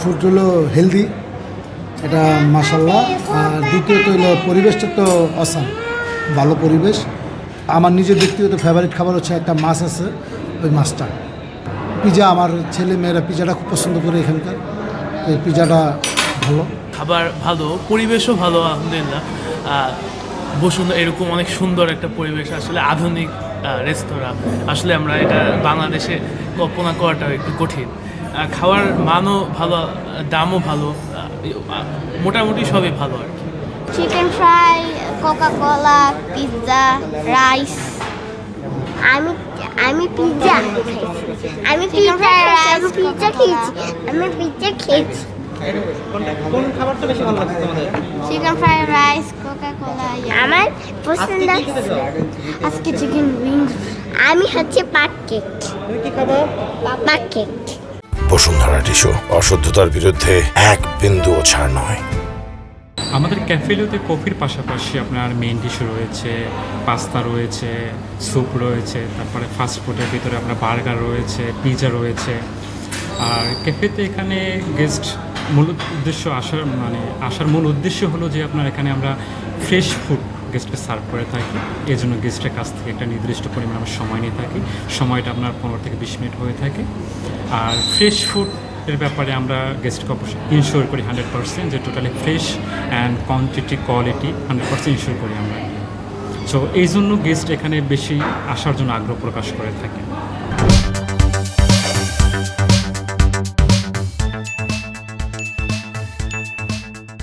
Food হলো healthy, এটা মাশাল্লাহ। আর দ্বিতীয়ত হলো পরিবেশটা তো অসাম, ভালো পরিবেশ। আমার নিজের ব্যক্তিগত ফেভারিট খাবার হচ্ছে একটা মাছ আছে, ওই মাছটা। পিজা, আমার ছেলে মেয়েরা পিজাটা খুব পছন্দ করে এখানকার, তো এই পিজাটা ভালো। খাবার ভালো, পরিবেশও ভালো আলহামদুলিল্লাহ। বসুন্ধরা এরকম অনেক সুন্দর একটা পরিবেশ, আসলে আধুনিক রেস্তোরাঁ আসলে আমরা এটা বাংলাদেশে কল্পনা করাটা একটু কঠিন। খাওয়ার মানও ভালো, দামও ভালো, মোটামুটি সবই ভালো আর কি। Chicken fry, Coca Cola, pizza, rice. আমি আমি পিৎজা খেয়েছি। আমি পিৎজা রাইস পিৎজা খেয়েছি। আমি পিৎজা খেয়েছি। কোন খাবারটা বেশি ভালো লাগছে তোমাদের? Chicken fry rice, Coca Cola. আমার পছন্দ আজকে চিকেন উইংস। আমি হচ্ছে পাট কেক। তুমি কি খাবা? পাট কেক। বসুন্ধরা টিস্যু, অশুদ্ধতার বিরুদ্ধে এক বিন্দুও ছাড় নয়। আমাদের ক্যাফেলোতে কফির পাশাপাশি আপনার মেইন ডিশ রয়েছে, পাস্তা রয়েছে, স্যুপ রয়েছে, তারপরে ফাস্টফুডের ভিতরে আপনার বার্গার রয়েছে, পিৎজা রয়েছে। আর ক্যাফেতে এখানে গেস্ট মূল উদ্দেশ্য আসার মূল উদ্দেশ্য হলো যে আপনার এখানে আমরা ফ্রেশ ফুড গেস্টকে সার্ভ করে থাকি। এই জন্য গেস্টের কাছ থেকে একটা নির্দিষ্ট পরিমাণ আমরা সময় নিয়ে থাকি। সময়টা আপনার 15 থেকে 20 মিনিট হয়ে থাকে। আর ফ্রেশ ফুড এর ব্যাপারে আমরা গেস্টকে অবশ্যই ইনশিওর করি 100% যে totally fresh and quantity quality 100% ensure করি আমরা। সো এই জন্য গেস্ট এখানে বেশি আসার জন্য আগ্রহ প্রকাশ করে থাকে।